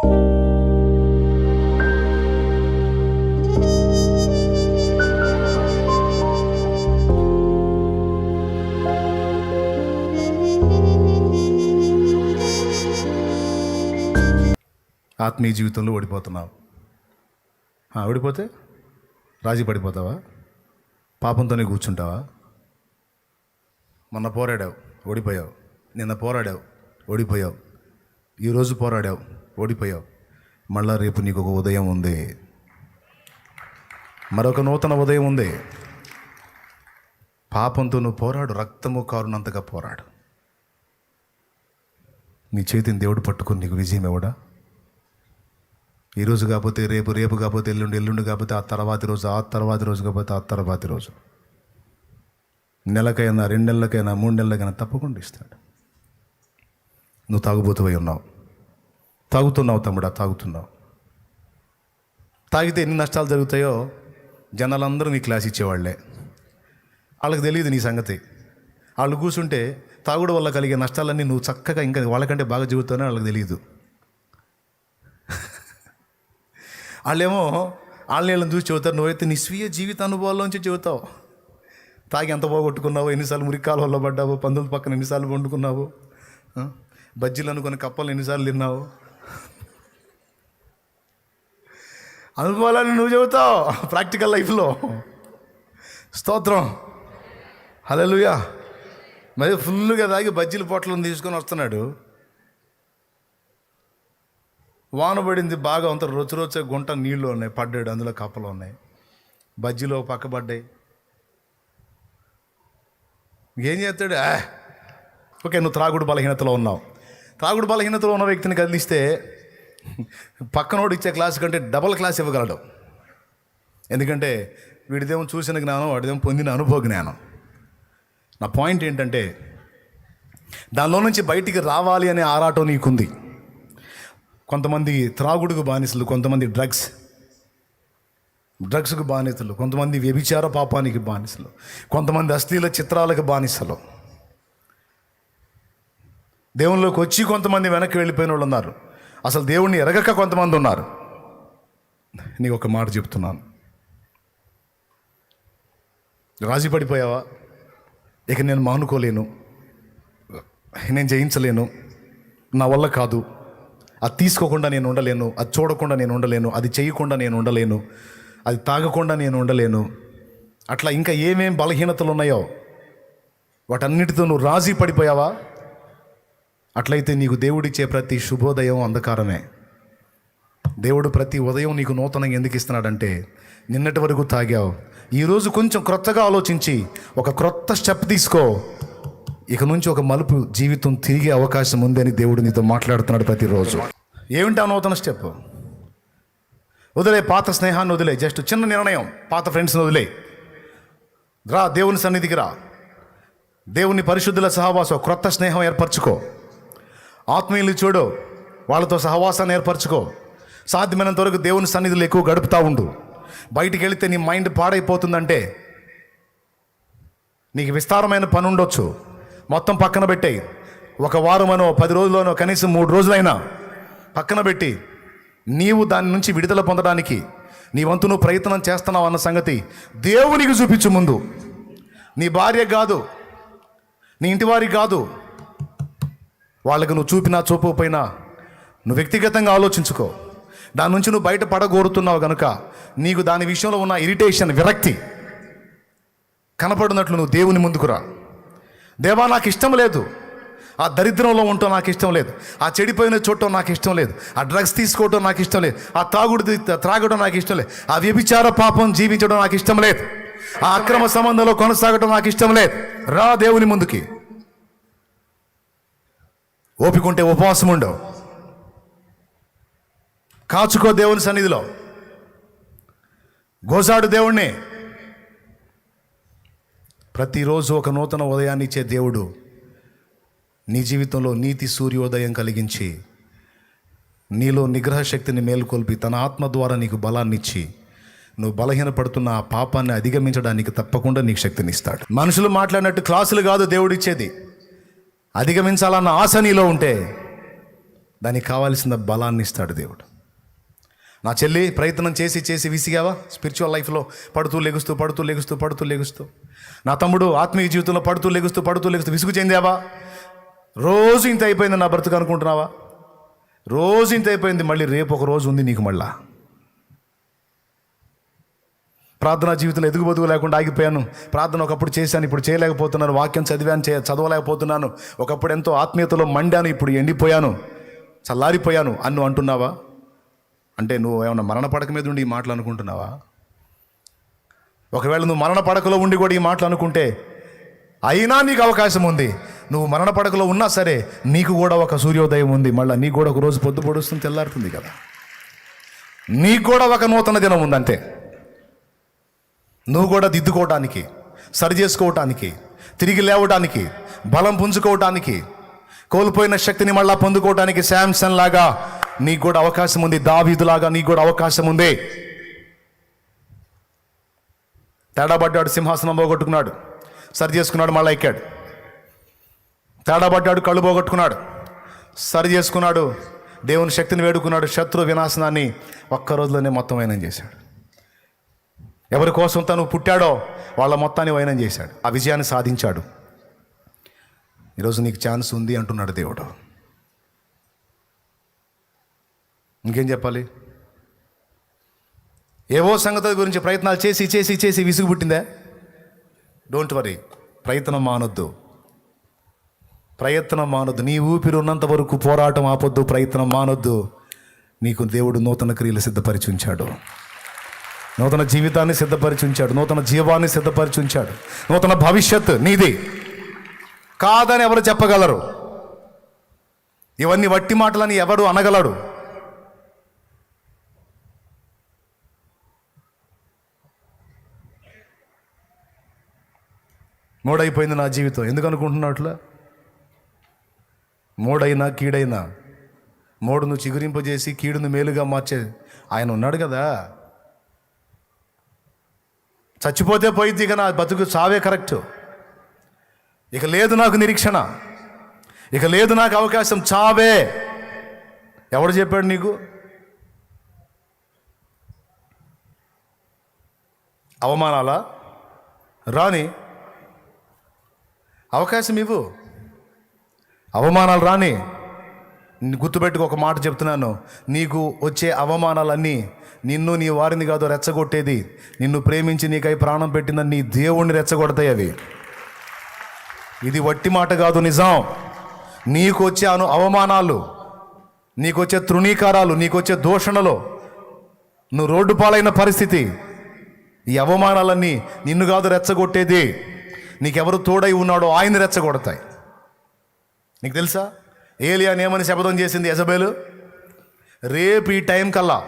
ఆత్మీయ జీవితంలో ఓడిపోతున్నావు. ఓడిపోతే రాజీ పడిపోతావా? పాపంతోనే కూర్చుంటావా? మొన్న పోరాడావు, ఓడిపోయావు. నిన్న పోరాడావు, ఓడిపోయావు. ఈరోజు పోరాడావు, ఓడిపోయావు. మళ్ళా రేపు నీకు ఒక ఉదయం ఉంది, మరొక నూతన ఉదయం ఉంది. పాపంతో నువ్వు పోరాడు, రక్తము కారునంతగా పోరాడు. నీ చేతిని దేవుడు పట్టుకొని నీకు విజయం ఇవ్వడా? ఈరోజు కాకపోతే రేపు, రేపు కాకపోతే ఎల్లుండి, ఎల్లుండి కాకపోతే ఆ తర్వాతి రోజు, ఆ తర్వాతి రోజు కాకపోతే ఆ తర్వాతి రోజు, నెలకైనా 2 నెలలకైనా 3 నెలలకైనా తప్పకుండా ఇస్తాడు. నువ్వు తాగుబోతువై ఉన్నావు, తాగుతున్నావు తమ్ముడా, తాగుతున్నావు. తాగితే ఎన్ని నష్టాలు జరుగుతాయో జనాలందరూ నీ క్లాస్ ఇచ్చేవాళ్లే. వాళ్ళకి తెలియదు నీ సంగతి. వాళ్ళు కూర్చుంటే తాగుడు వల్ల కలిగే నష్టాలన్నీ నువ్వు చక్కగా ఇంకా వాళ్ళకంటే బాగా జీవితానని వాళ్ళకి తెలియదు. వాళ్ళేమో వాళ్ళని చూసి చెబుతారు, నువ్వైతే నీ స్వీయ జీవిత అనుభవాల్లోంచి చెబుతావు. తాగి ఎంత పోగొట్టుకున్నావు, ఎన్నిసార్లు మురికాలలో పడ్డావు, పందుల పక్కన ఎన్నిసార్లు వండుకున్నావు, బజ్జీలు అనుకుని కప్పలు ఎన్నిసార్లు తిన్నావు, అనుభవాలని నువ్వు చెబుతావు ప్రాక్టికల్ లైఫ్లో. స్తోత్రం, హల్లెలూయా. మరి ఫుల్గా తాగి బజ్జీల పొట్లను తీసుకొని వస్తున్నాడు. వాన పడింది బాగా, అంత రొచ్చ గుంట నీళ్ళు ఉన్నాయి, పడ్డాడు, అందులో కప్పలు ఉన్నాయి, బజ్జీలో పక్కబడ్డాయి. ఏం చేస్తాడు? ఓకే, నువ్వు త్రాగుడు బలహీనతలో ఉన్నావు. త్రాగుడు బలహీనతలో ఉన్న వ్యక్తిని కదిలిస్తే పక్కనోడు ఇచ్చే క్లాస్ కంటే డబల్ క్లాస్ ఇవ్వగలడు. ఎందుకంటే వీడిదేమో చూసిన జ్ఞానం, వాడిదేమో పొందిన అనుభవ జ్ఞానం. నా పాయింట్ ఏంటంటే, దానిలో నుంచి బయటికి రావాలి అనే ఆరాటం నీకుంది. కొంతమంది త్రాగుడుకు బానిసలు, కొంతమంది డ్రగ్స్కు బానిసలు, కొంతమంది వ్యభిచార పాపానికి బానిసలు, కొంతమంది అశ్లీల చిత్రాలకు బానిసలు. దేవునిలోకి వచ్చి కొంతమంది వెనక్కి వెళ్ళిపోయిన వాళ్ళు ఉన్నారు. అసలు దేవుణ్ణి ఎరగక కొంతమంది ఉన్నారు. నీకు ఒక మాట చెప్తున్నాను, రాజీ పడిపోయావా? ఇక నేను మానుకోలేను, నేను జయించలేను, నా వల్ల కాదు, అది తీసుకోకుండా నేను ఉండలేను, అది చూడకుండా నేను ఉండలేను, అది చేయకుండా నేను ఉండలేను, అది తాగకుండా నేను ఉండలేను, అట్లా ఇంకా ఏమేం బలహీనతలు ఉన్నాయో వాటన్నిటితో నువ్వు రాజీ పడిపోయావా? అట్లయితే నీకు దేవుడిచ్చే ప్రతి శుభోదయం అంధకారమే. దేవుడు ప్రతి ఉదయం నీకు నూతనంగా ఎందుకు ఇస్తున్నాడంటే, నిన్నటి వరకు తాగావు, ఈరోజు కొంచెం క్రొత్తగా ఆలోచించి ఒక క్రొత్త స్టెప్ తీసుకో. ఇక నుంచి ఒక మలుపు జీవితం తిరిగే అవకాశం ఉందని దేవుడు నీతో మాట్లాడుతున్నాడు ప్రతిరోజు. ఏమిటి ఆ నూతన స్టెప్? వదిలే పాత స్నేహాన్ని, వదిలే జస్ట్ చిన్న నిర్ణయం, పాత ఫ్రెండ్స్ని వదిలే, రా దేవుని సన్నిధికి రా, దేవుని పరిశుద్ధుల సహవాసం, క్రొత్త స్నేహం ఏర్పరచుకో, ఆత్మీయులు చూడు, వాళ్ళతో సహవాసాన్ని ఏర్పరచుకో. సాధ్యమైనంత వరకు దేవుని సన్నిధిలో ఎక్కువ గడుపుతూ ఉండు. బయటికి వెళితే నీ మైండ్ పాడైపోతుందంటే నీకు విస్తారమైన పని ఉండొచ్చు, మొత్తం పక్కన పెట్టేయి. 1 వారమనో 10 రోజులనో కనీసం 3 రోజులైనా పక్కన పెట్టి నీవు దాని నుంచి విడుదల పొందడానికి నీ వంతు నువ్వు ప్రయత్నం చేస్తున్నావు అన్న సంగతి దేవునికి చూపించు. ముందు నీ భార్య కాదు, నీ ఇంటి వారికి కాదు, వాళ్ళకి నువ్వు చూపినా చూపకపోయినా నువ్వు వ్యక్తిగతంగా ఆలోచించుకో. దాని నుంచి నువ్వు బయట పడగోరుతున్నావు కనుక నీకు దాని విషయంలో ఉన్న ఇరిటేషన్, విరక్తి కనపడినట్లు నువ్వు దేవుని ముందుకు రా. దేవా, నాకు ఇష్టం లేదు, ఆ దరిద్రంలో ఉండటం నాకు ఇష్టం లేదు, ఆ చెడిపోయిన చూడటం నాకు ఇష్టం లేదు, ఆ డ్రగ్స్ తీసుకోవటం నాకు ఇష్టం లేదు, ఆ త్రాగడం నాకు ఇష్టం లేదు, ఆ వ్యభిచార పాపం జీవించడం నాకు ఇష్టం లేదు, ఆ అక్రమ సంబంధంలో కొనసాగడం నాకు ఇష్టం లేదు. రా దేవుని ముందుకి. ఓపికంటే ఉపవాసం ఉండవు, కాచుకో దేవుని సన్నిధిలో, గోసాడు దేవుణ్ణి. ప్రతిరోజు ఒక నూతన ఉదయాన్ని ఇచ్చే దేవుడు నీ జీవితంలో నీతి సూర్యోదయం కలిగించి నీలో నిగ్రహ శక్తిని మేల్కొల్పి తన ఆత్మ ద్వారా నీకు బలాన్ని ఇచ్చి నువ్వు బలహీనపడుతున్న ఆ పాపాన్ని అధిగమించడానికి తప్పకుండా నీకు శక్తిని ఇస్తాడు. మనుషులు మాట్లాడినట్టు క్లాసులు కాదు దేవుడిచ్చేది. అధిగమించాలన్న ఆశ నీలో ఉంటే దానికి కావాల్సిన బలాన్ని ఇస్తాడు దేవుడు. నా చెల్లి, ప్రయత్నం చేసి చేసి విసిగావా? స్పిరిచువల్ లైఫ్లో పడుతూ లెగుస్తూ. నా తమ్ముడు, ఆత్మీయ జీవితంలో పడుతూ లెగుస్తూ విసుగు చెందావా? రోజు ఇంత అయిపోయింది నా బ్రతుకు అనుకుంటున్నావా? రోజు ఇంత అయిపోయింది, మళ్ళీ రేపు ఒక రోజు ఉంది నీకు. మళ్ళా ప్రార్థనా జీవితంలో ఎదుగుబదుగు లేకుండా ఆగిపోయాను. ప్రార్థన ఒకప్పుడు చేశాను, ఇప్పుడు చేయలేకపోతున్నాను. వాక్యం చదవలేకపోతున్నాను. ఒకప్పుడు ఎంతో ఆత్మీయతలో మండాను, ఇప్పుడు ఎండిపోయాను, చల్లారిపోయాను అన్ను అంటున్నావా? అంటే నువ్వు ఏమన్నా మరణ పడక మీద ఉండి ఈ మాటలు అనుకుంటున్నావా? ఒకవేళ నువ్వు మరణ పడకలో ఉండి కూడా ఈ మాటలు అనుకుంటే, అయినా నీకు అవకాశం ఉంది. నువ్వు మరణ పడకలో ఉన్నా సరే నీకు కూడా ఒక సూర్యోదయం ఉంది. మళ్ళీ నీకు కూడా ఒక రోజు పొద్దు పొడుస్తుంది, తెల్లారుతుంది కదా. నీకు కూడా ఒక నూతన దినం ఉందంటే, నువ్వు కూడా దిద్దుకోవటానికి, సరి చేసుకోవటానికి, తిరిగి లేవటానికి, బలం పుంజుకోవటానికి, కోల్పోయిన శక్తిని మళ్ళా పొందుకోవటానికి శాంసన్ లాగా నీకు కూడా అవకాశం ఉంది. దావీదులాగా నీకు కూడా అవకాశం ఉంది. తేడాబడ్డాడు, సింహాసనం పోగొట్టుకున్నాడు, సరి చేసుకున్నాడు, మళ్ళా ఎక్కాడు. తేడాబడ్డాడు, కళ్ళు పోగొట్టుకున్నాడు, సరి చేసుకున్నాడు, దేవుని శక్తిని వేడుకున్నాడు. శత్రు వినాశనాన్ని ఒక్క రోజులోనే మొత్తం వైనం చేశాడు. ఎవరి కోసం తను పుట్టాడో వాళ్ళ మొత్తాన్ని వైనం చేశాడు. ఆ విజయాన్ని సాధించాడు. ఈరోజు నీకు ఛాన్స్ ఉంది అంటున్నాడు దేవుడు. ఇంకేం చెప్పాలి? ఏవో సంగతుల గురించి ప్రయత్నాలు చేసి విసుగు పుట్టిందా? డోంట్ వరీ, ప్రయత్నం మానొద్దు. నీ ఊపిరి ఉన్నంత వరకు పోరాటం ఆపొద్దు, ప్రయత్నం మానొద్దు. నీకు దేవుడు నూతన క్రియలు సిద్ధపరిచి ఉంచాడు, నూతన జీవితాన్ని సిద్ధపరిచి ఉంచాడు, నూతన జీవాన్ని సిద్ధపరిచి ఉంచాడు. నూతన భవిష్యత్తు నీది కాదని ఎవరు చెప్పగలరు? ఇవన్నీ వట్టి మాటలని ఎవడు అనగలడు? మూడైపోయింది నా జీవితం ఎందుకు అనుకుంటున్నట్లా? మూడైనా కీడైనా, మూడును చిగురింపజేసి కీడును మేలుగా మార్చే ఆయన ఉన్నాడు కదా. చచ్చిపోతే పోయింది, ఇక నా బతుకు చావే కరెక్ట్. ఇక లేదు నాకు నిరీక్షణ, ఇక లేదు నాకు అవకాశం, చావే. ఎవడు చెప్పాడు నీకు? అవమానాలా? రాని, అవకాశం ఇవ్వు. అవమానాలు రాని. గుర్తుపెట్టుకు, ఒక మాట చెప్తున్నాను, నీకు వచ్చే అవమానాలన్నీ నిన్ను, నీ వారిని కాదు రెచ్చగొట్టేది, నిన్ను ప్రేమించి నీకై ప్రాణం పెట్టిన నీ దేవుణ్ణి రెచ్చగొడతాయి అవి. ఇది వట్టి మాట కాదు, నిజం. నీకు వచ్చే అవమానాలు, నీకు వచ్చే తృణీకారాలు, నీకు వచ్చే దూషణలో నువ్వు రోడ్డు పాలైన పరిస్థితి, ఈ అవమానాలన్నీ నిన్ను కాదు రెచ్చగొట్టేది, నీకెవరు తోడై ఉన్నాడో ఆయన్ని రెచ్చగొడతాయి. నీకు తెలుసా ఏలియాని ఏమని శపథం చేసింది యెజబెలు? రేపు ఈ టైం కల్లా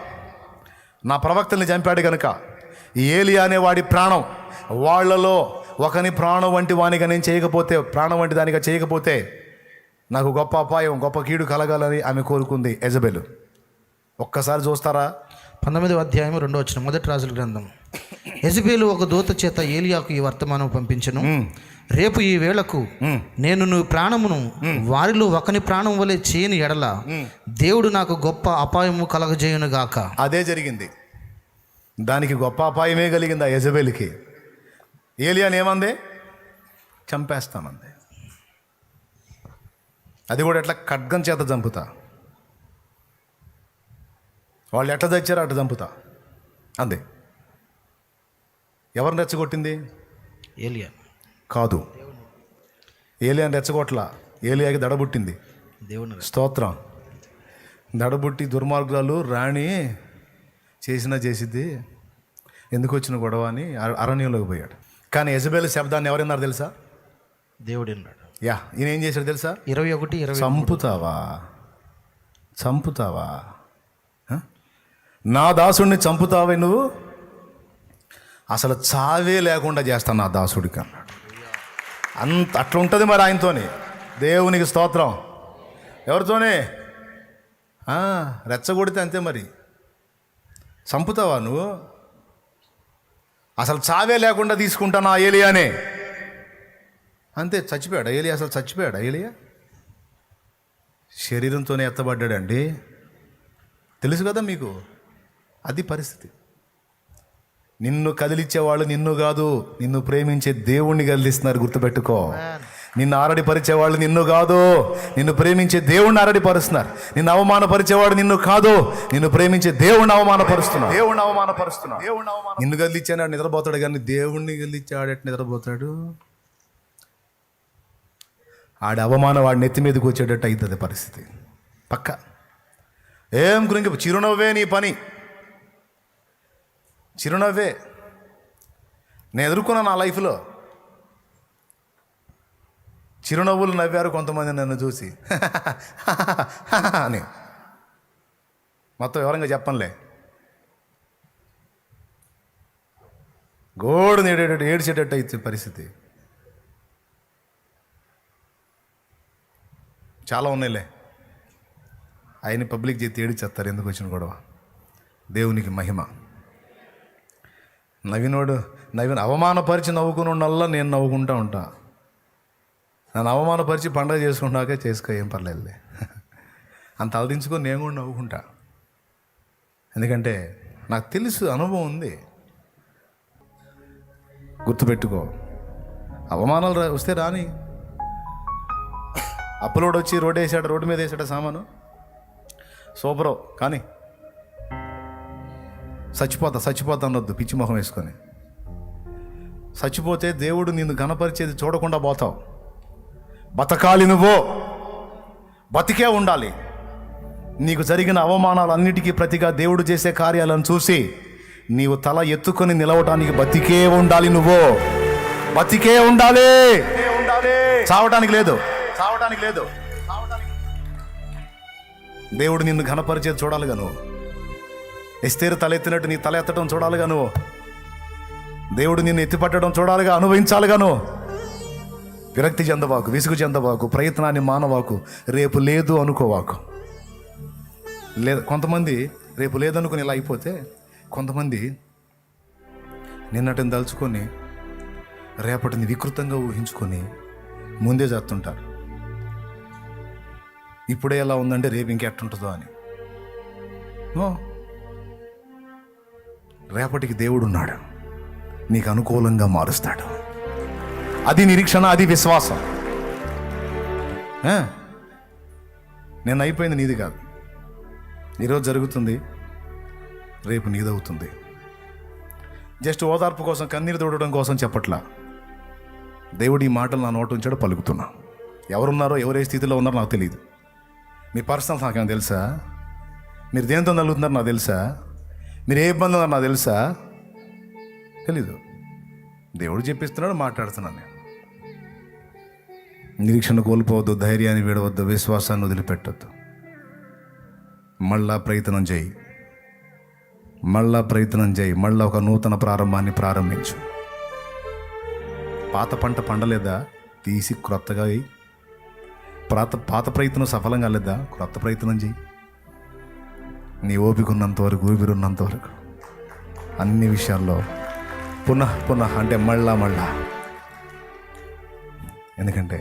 నా ప్రవక్తల్ని చంపాడు కనుక ఈ ఏలియా అనే వాడి ప్రాణం వాళ్ళలో ఒకని ప్రాణం వంటి వానిగా నేను చేయకపోతే, ప్రాణం వంటి దానిగా చేయకపోతే నాకు గొప్ప అపాయం, గొప్ప కీడు కలగాలని ఆమె కోరుకుంది యెజబెలు. ఒక్కసారి చూస్తారా? 19వ అధ్యాయం 2వ వచనం, మొదటి రాజుల గ్రంథం. యెజబెలు ఒక దూత చేత ఏలియాకు ఈ వర్తమానం పంపించెను. రేపు ఈ వేళకు నేను నీ ప్రాణమును వారిలో ఒకని ప్రాణం వలె చేయని ఎడల దేవుడు నాకు గొప్ప అపాయము కలగజేయును గాక. అదే జరిగింది. దానికి గొప్ప అపాయమే కలిగింది ఆ యెజబెలుకి. ఏలియాని ఏమంది? చంపేస్తానంది. అది కూడా ఎట్లా? ఖడ్గం చేత చంపుతా. వాళ్ళు ఎట్లా తెచ్చారో అట్లా చంపుతా అందే. ఎవరిని రెచ్చగొట్టింది? ఏలియా కాదు, ఏలియాని రెచ్చగొట్లా. ఏలియాకి దడబుట్టింది. దేవుని స్తోత్రం. దడబుట్టి దుర్మార్గురాలు రాణి చేసిద్ది, ఎందుకు వచ్చిన గొడవ అని అరణ్యంలోకి పోయాడు. కానీ యెజబెలు శబ్దాన్ని ఎవరన్నారు తెలుసా? దేవుడు అన్నాడు. ఈయన ఏం చేశాడు తెలుసా? 21:20 చంపుతావా నా దాసుడిని? చంపుతావే నువ్వు? అసలు చావే లేకుండా చేస్తాను నా దాసుడికి అన్నాడు. అట్లా ఉంటుంది మరి ఆయనతోని. దేవునికి స్తోత్రం. ఎవరితోనే? రెచ్చగొడితే అంతే మరి. చంపుతావా నువ్వు? అసలు చావే లేకుండా తీసుకుంటాను ఆ ఏలియానే. అంతే, చచ్చిపోయాడు ఏలియా. అసలు చచ్చిపోయాడు ఏలియా. శరీరంతోనే ఎత్తబడ్డాడండి. తెలుసు కదా మీకు. అది పరిస్థితి. నిన్ను కదిలిచ్చేవాళ్ళు నిన్ను కాదు, నిన్ను ప్రేమించే దేవుణ్ణి కదిలిస్తున్నారు. గుర్తుపెట్టుకో. నిన్ను ఆరడిపరిచేవాళ్ళు నిన్ను కాదు, నిన్ను ప్రేమించే దేవుణ్ణి ఆరడిపరుస్తున్నారు. నిన్ను అవమానపరిచేవాడు నిన్ను కాదు, నిన్ను ప్రేమించే దేవుణ్ణి అవమానపరుస్తున్నాడు. నిన్ను కదిలిచ్చాడు నిద్రపోతాడు, కానీ దేవుణ్ణి కదిలిచ్చాడట నిద్రపోతాడు. ఆడి అవమానం వాడి నెత్తి మీదకి వచ్చేటట్టు అవుతుంది పరిస్థితి. పక్క ఏం గురించి చిరునవ్వే నీ పని, చిరునవ్వే. నేను ఎదుర్కొన్నా నా లైఫ్లో. చిరునవ్వులు నవ్వారు కొంతమంది నన్ను చూసి అని. మొత్తం వివరంగా చెప్పనులే. గోడు ఏడ్చేటట్టు అయితే పరిస్థితి చాలా ఉన్నాయిలే. ఆయన్ని పబ్లిక్ చేతి ఏడిచేస్తారు. ఎందుకు వచ్చిన గొడవ? దేవునికి మహిమ. నవీన్ అవమానపరిచి నవ్వుకుని ఉండల్లా నేను నవ్వుకుంటూ ఉంటా. నన్ను అవమానపరిచి పండగ చేసుకుంటాకే చేసుకో, ఏం పర్లేదులే అంత తలదించుకొని నేను కూడా నవ్వుకుంటా. ఎందుకంటే నాకు తెలుసు, అనుభవం ఉంది. గుర్తుపెట్టుకో, అవమానాలు వస్తే రాని. అప్పులోడు వచ్చి రోడ్డు మీద వేసాడు సామాను, సూపరో కానీ చచ్చిపోతా అనొద్దు పిచ్చి మొహం వేసుకొని. చచ్చిపోతే దేవుడు నిన్ను గణపరిచేది చూడకుండా పోతావు. బతకాలి, నువ్వు బతికే ఉండాలి. నీకు జరిగిన అవమానాలన్నిటికీ ప్రతిగా దేవుడు చేసే కార్యాలను చూసి నీవు తల ఎత్తుకొని నిలవటానికి బతికే ఉండాలి. నువ్వు బతికే ఉండాలి, చావటానికి లేదు. దేవుడు నిన్ను ఘనపరిచేది చూడాలిగా నువ్వు. ఎస్తేరు తల ఎత్తినట్టు నీ తల ఎత్తడం చూడాలిగా నువ్వు. దేవుడు నిన్ను ఎత్తిపట్టడం చూడాలిగా, అనుభవించాలిగా నువ్వు. విరక్తి చెందవాకు, విసుగు చెందవాకు, ప్రయత్నాన్ని మానవాకు, రేపు లేదు అనుకోవాకు. కొంతమంది రేపు లేదనుకుని ఇలా అయిపోతే, కొంతమంది నిన్నటిని తలుచుకొని రేపటిని వికృతంగా ఊహించుకొని ముందే చేస్తుంటారు. ఇప్పుడే ఎలా ఉందంటే రేపు ఇంకెట్టుంటుందో అని. రేపటికి దేవుడు ఉన్నాడు, నీకు అనుకూలంగా మారుస్తాడు. అది నిరీక్షణ, అది విశ్వాసం. నేను అయిపోయింది నీది కాదు. ఈరోజు జరుగుతుంది, రేపు నీదవుతుంది. జస్ట్ ఓదార్పు కోసం, కన్నీరు తోడడం కోసం చెప్పట్లా. దేవుడు ఈ మాటలు నా నోటు ఉంచాడు, పలుకుతున్నా. ఎవరున్నారో, ఎవరే స్థితిలో ఉన్నారో నాకు తెలియదు. మీ పర్సనల్ నాకేమో తెలుసా? మీరు దేంతో నలుగుతున్నారో నాకు తెలుసా? మీరు ఏ ఇబ్బంది ఉన్నారో నాకు తెలుసా? తెలీదు. దేవుడు చెప్పిస్తున్నాడు, మాట్లాడుతున్నాను నేను. నిరీక్షణ కోల్పోవద్దు, ధైర్యాన్ని వీడవద్దు, విశ్వాసాన్ని వదిలిపెట్టద్దు. మళ్ళా ప్రయత్నం చేయి, మళ్ళా ఒక నూతన ప్రారంభాన్ని ప్రారంభించు. పాత పంట పండలేదా? తీసి క్రొత్తగా వేయి. పాత ప్రయత్నం సఫలం కాలేదా? క్రొత్త ప్రయత్నం చేయి. నీ ఓపిక ఉన్నంత వరకు, ఊపిరున్నంత వరకు అన్ని విషయాల్లో పునః అంటే మళ్ళా. ఎందుకంటే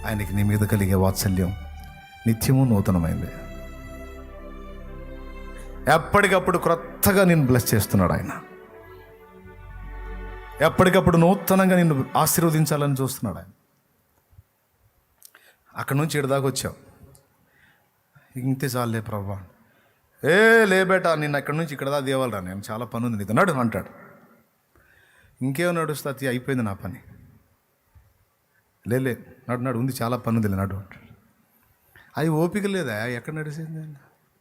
ఆయనకి నీ మీద కలిగే వాత్సల్యం నిత్యము నూతనమైంది. ఎప్పటికప్పుడు క్రొత్తగా నిన్ను బ్లెస్ చేస్తున్నాడు ఆయన. ఎప్పటికప్పుడు నూతనంగా నిన్ను ఆశీర్వదించాలని చూస్తున్నాడు ఆయన. అక్కడి నుంచి ఇటు దాకా వచ్చావు, ఇంతే చాలులే ప్రభా. లే బేటా, నిన్ను అక్కడి నుంచి ఇక్కడ దాకా దేవాలరా, నేను చాలా పని ఉంది నీతో, నడు అంటాడు. ఇంకేమో నడుస్తా, అయిపోయింది నా పని. లే నడు ఉంది, చాలా పని ఉంది, నడు అంటాడు. అది ఓపిక లేదా? ఎక్కడ నడిచింది?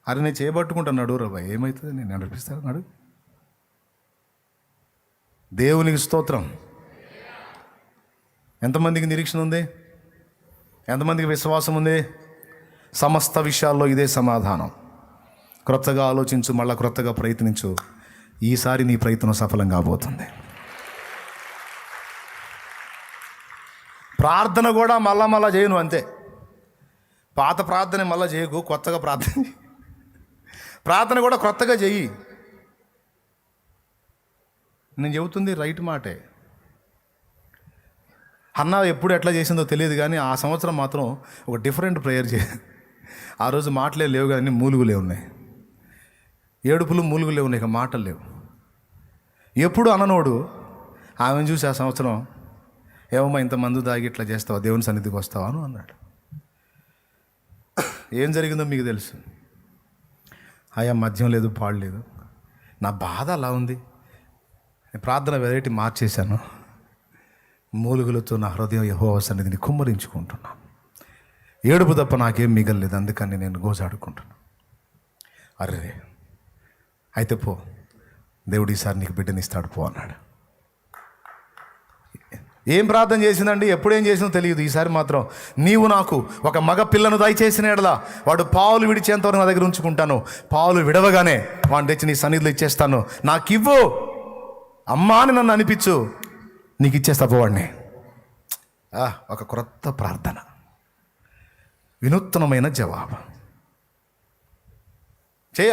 అరే నేను చేయబట్టుకుంటాను, నడు రా బాయ్, ఏమవుతుంది, నేను నడిపిస్తాను, నడు. దేవునికి స్తోత్రం. ఎంతమందికి నిరీక్షణ ఉంది? ఎంతమందికి విశ్వాసం ఉంది? సమస్త విషయాల్లో ఇదే సమాధానం. క్రొత్తగా ఆలోచించు, మళ్ళీ క్రొత్తగా ప్రయత్నించు. ఈసారి నీ ప్రయత్నం సఫలం కాబోతుంది. ప్రార్థన కూడా మళ్ళా చేయను అంతే. పాత ప్రార్థన మళ్ళీ చేయకు, కొత్తగా ప్రార్థన కూడా క్రొత్తగా చెయ్యి. నేను చెబుతుంది రైట్ మాటే. అన్న ఎప్పుడు ఎట్లా చేసిందో తెలియదు కానీ ఆ సంవత్సరం మాత్రం ఒక డిఫరెంట్ ప్రేయర్ ఆ రోజు మాటలే లేవు కానీ మూలుగులే ఉన్నాయి. ఏడుపులు మూలుగులే ఉన్నాయి, ఇక మాటలు లేవు. ఎప్పుడు అననోడు ఆమెను చూసి ఆ సంవత్సరం, ఏమమ్మా ఇంతమంది దాగి ఇట్లా చేస్తావా, దేవుని సన్నిధికి వస్తావా అని అన్నాడు. ఏం జరిగిందో మీకు తెలుసు. అయ్యా మద్యం లేదు, పాడు లేదు, నా బాధ అలా ఉంది. నేను ప్రార్థన వెరైటీ మార్చేశాను. మూలుగులతో నా హృదయం యెహోవా సన్నిధిని కుమ్మరించుకుంటున్నాను. ఏడుపు తప్ప నాకేం మిగలలేదు, అందుకని నేను గోజాడుకుంటున్నాను. అర్రే అయితే పో, దేవుడు ఈసారి నీకు బిడ్డనిస్తాడు పో అన్నాడు. ఏం ప్రార్థన చేసిందండి, ఎప్పుడేం చేసిందో తెలియదు. ఈసారి మాత్రం నీవు నాకు ఒక మగ పిల్లను దయచేసిన ఎడలా వాడు పావులు విడిచేంతవరకు నా దగ్గర ఉంచుకుంటాను, పావులు విడవగానే వాడిని తెచ్చి నీ సన్నిధిలో ఇచ్చేస్తాను, నాకు ఇవ్వు అమ్మా అని నన్ను అనిపించు, నీకు ఇచ్చేస్తా పోవాడిని. ఒక క్రొత్త ప్రార్థన, వినూత్నమైన జవాబు.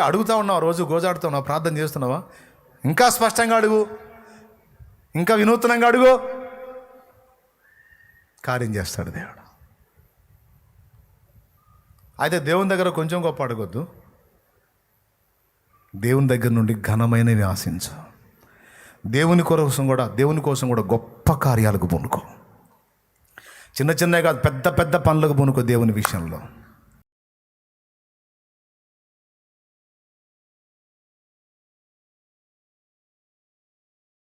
అడుగుతా ఉన్నావు, రోజు గోజాడుతున్నావు, ప్రార్థన చేస్తున్నావా? ఇంకా స్పష్టంగా అడుగు, ఇంకా వినూత్నంగా అడుగు, కార్యం చేస్తాడు దేవుడు. అయితే దేవుని దగ్గర కొంచెం గొప్ప అడగొద్దు, దేవుని దగ్గర నుండి ఘనమైనవి ఆశించు. దేవుని కోసం కూడా గొప్ప కార్యాలకు పూనుకో. చిన్న చిన్నగా కాదు, పెద్ద పెద్ద పనులకు పూనుకో దేవుని విషయంలో.